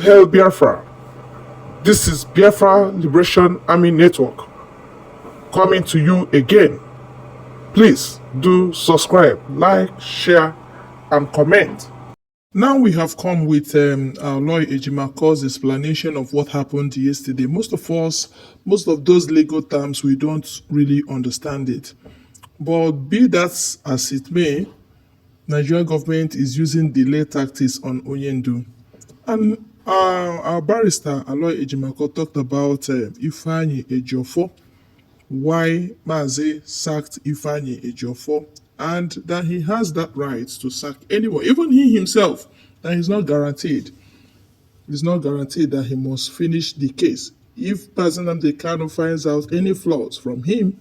Hail Biafra! This is Biafra Liberation Army Network coming to you again. Please do subscribe, like, share, and comment. Now we have come with our lawyer Ejimako's explanation of what happened yesterday. Most of those legal terms, we don't really understand it. But be that as it may, Nigerian government is using delay tactics on Onyendu. And our barrister, Aloy Ejimako, talked about Ifeanyi Ejiofor, why Mazi sacked Ifeanyi Ejiofor, and that he has that right to sack anyone, even he himself, that he's not guaranteed. It's not guaranteed that he must finish the case. If President Kanu finds out any flaws from him,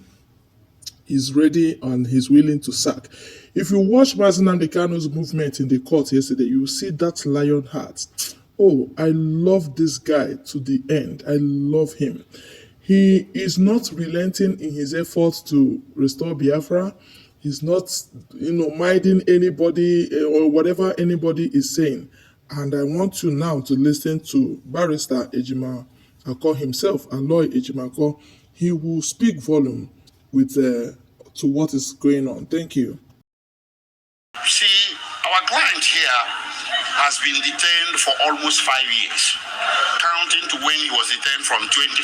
he's ready and he's willing to sack. If you watch President Kanu's movement in the court yesterday, you see that lion heart. Oh, I love this guy to the end. I love him. He is not relenting in his efforts to restore Biafra. He's not, minding anybody or whatever anybody is saying. And I want you now to listen to Barrister Ejimako himself, Aloy Ejimako. He will speak volume with to what is going on. Thank you. See, our client here has been detained for almost 5 years, counting to when he was detained from 2015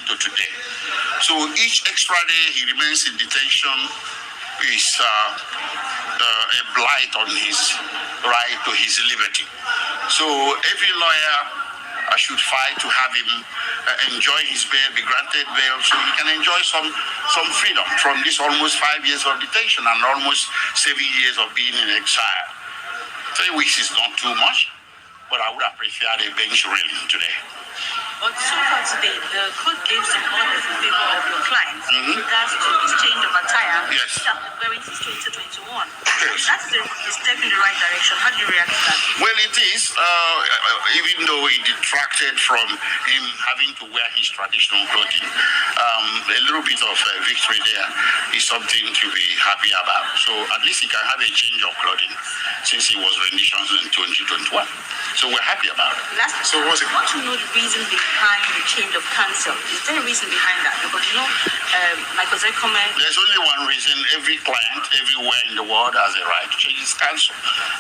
to today. So each extra day he remains in detention is a blight on his right to his liberty. So every lawyer should fight to have him enjoy his bail, be granted bail, so he can enjoy some freedom from this almost 5 years of detention and almost 7 years of being in exile. 3 weeks is not too much, but I would appreciate a bench railing today. But so far today, the court gave some orders in favor of your client with regards to his change of attire. Yes. Wearing since 2021. Yes. That's a step in the right direction. How do you react to that? Well, it is, even though it detracted from him having to wear his traditional clothing, a little bit of victory there is something to be happy about. So at least he can have a change of clothing since he was renditions in 2021. So we're happy about it. So what's it? I want to know the reason behind the change of counsel. Is there a reason behind that? Because Michael Zay comment. There's only one reason. Every client, everywhere in the world has a right to change his counsel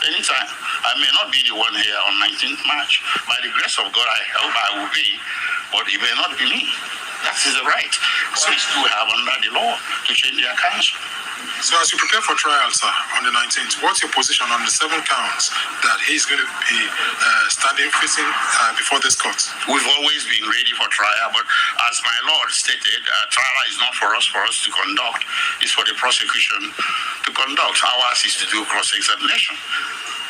anytime. I may not be the one here on 19th March. By the grace of God, I hope I will be, but it may not be me. That is the right. So it's to have under the law to change their counsel. So as you prepare for trial, sir, on the 19th, what's your position on the 7 counts that he's going to be facing before this court? We've always been ready for trial, but as my lord stated, trial is not for us to conduct. It's for the prosecution to conduct. Ours is to do cross-examination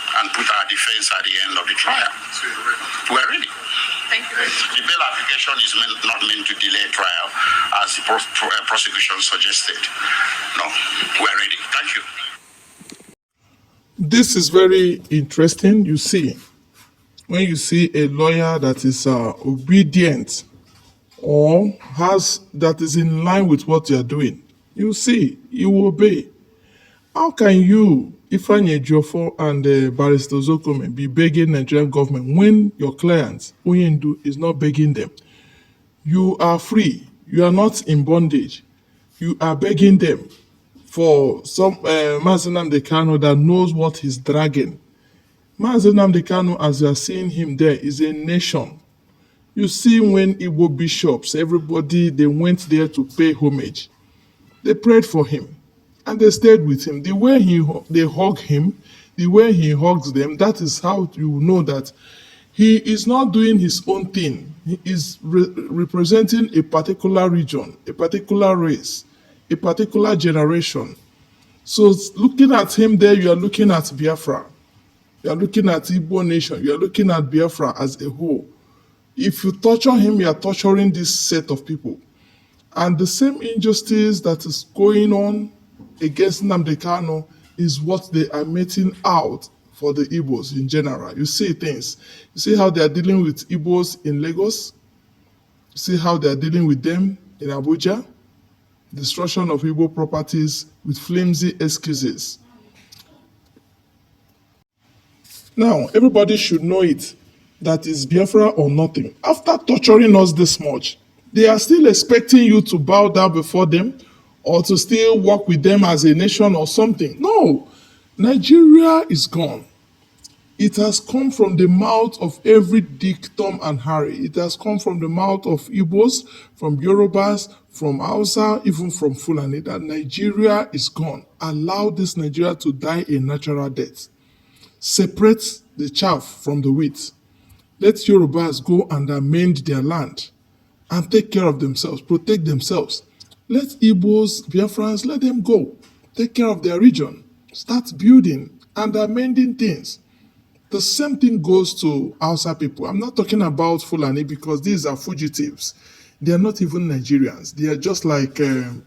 and put our defense at the end of the trial. So you're ready? We're ready. Thank you very much. The bail application is not meant to delay trial, as the prosecution suggested. No, we're ready. Thank you. This is very interesting. You see, when you see a lawyer that is obedient or that is in line with what you are doing, you see, you will obey. How can you, Ifeanyi Ejiofor and Barrister Zokome, be begging Nigerian government when your client, Onyendu, is not begging them? You are free. You are not in bondage. You are begging them for some Mazi Nnamdi Kanu that knows what he's dragging. Mazi Nnamdi Kanu, as you are seeing him there, is a nation. You see when Igbo bishops, everybody, they went there to pay homage. They prayed for him. And they stayed with him. The way they hug him, the way he hugs them, that is how you know that he is not doing his own thing. He is representing a particular region, a particular race, a particular generation. So looking at him there, you are looking at Biafra. You are looking at Igbo nation. You are looking at Biafra as a whole. If you torture him, you are torturing this set of people. And the same injustice that is going on against Nnamdi Kanu is what they are meting out for the Igbos in general. You see things. You see how they are dealing with Igbos in Lagos. You see how they are dealing with them in Abuja. Destruction of Igbo properties with flimsy excuses. Now, everybody should know it. that is Biafra or nothing. After torturing us this much, they are still expecting you to bow down before them or to still work with them as a nation or something. No, Nigeria is gone. It has come from the mouth of every Dick, Tom, and Harry. It has come from the mouth of Igbos, from Yorubas, from Hausa, even from Fulani, that Nigeria is gone. Allow this Nigeria to die a natural death. Separate the chaff from the wheat. Let Yorubas go and amend their land and take care of themselves, protect themselves. Let Igbos, Biafrans, let them go. Take care of their region. Start building and amending things. The same thing goes to Hausa people. I'm not talking about Fulani because these are fugitives. They are not even Nigerians. They are just like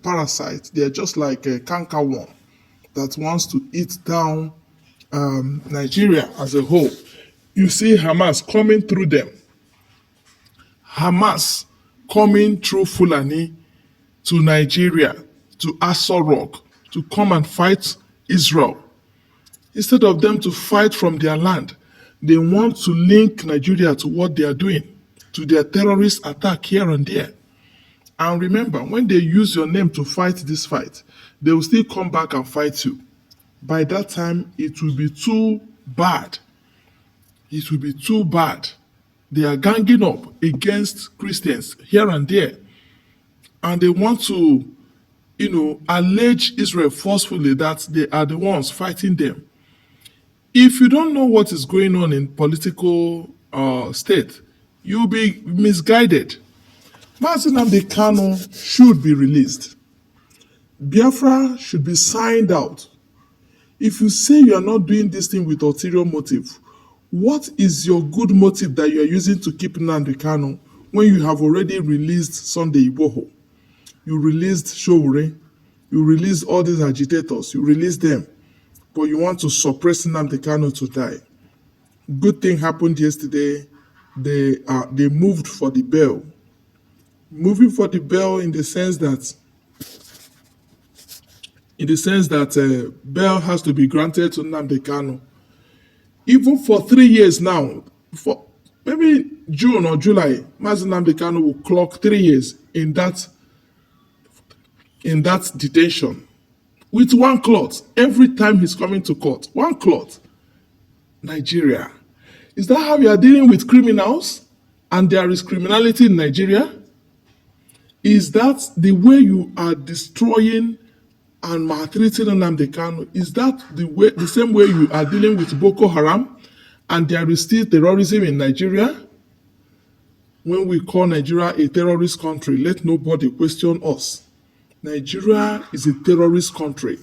parasites. They are just like a cankerworm that wants to eat down Nigeria as a whole. You see Hamas coming through them. Hamas coming through Fulani to Nigeria, to Aso Rock, to come and fight Israel. Instead of them to fight from their land, they want to link Nigeria to what they are doing, to their terrorist attack here and there. And remember, when they use your name to fight this fight, they will still come back and fight you. By that time, it will be too bad. It will be too bad. They are ganging up against Christians here and there. And they want to, allege Israel forcefully that they are the ones fighting them. If you don't know what is going on in political state, you'll be misguided. Mazi Nnamdi Kanu should be released. Biafra should be signed out. If you say you are not doing this thing with ulterior motive, what is your good motive that you are using to keep Nnamdi Kanu when you have already released Sunday Igboho? You released Showore, you released all these agitators, you released them, but you want to suppress Nnamdi Kanu to die. Good thing happened yesterday. They moved for the bail. Moving for the bail in the sense that bail has to be granted to Nnamdi Kanu. Even for 3 years now, for maybe June or July, Mazi Nnamdi Kanu will clock 3 years in that detention with one cloth every time he's coming to court. One cloth. Nigeria. Is that how you are dealing with criminals? And there is criminality in Nigeria? Is that the way you are destroying and maltreating Nnamdi Kanu? Is that the same way you are dealing with Boko Haram? And there is still terrorism in Nigeria? When we call Nigeria a terrorist country, let nobody question us. Nigeria is a terrorist country.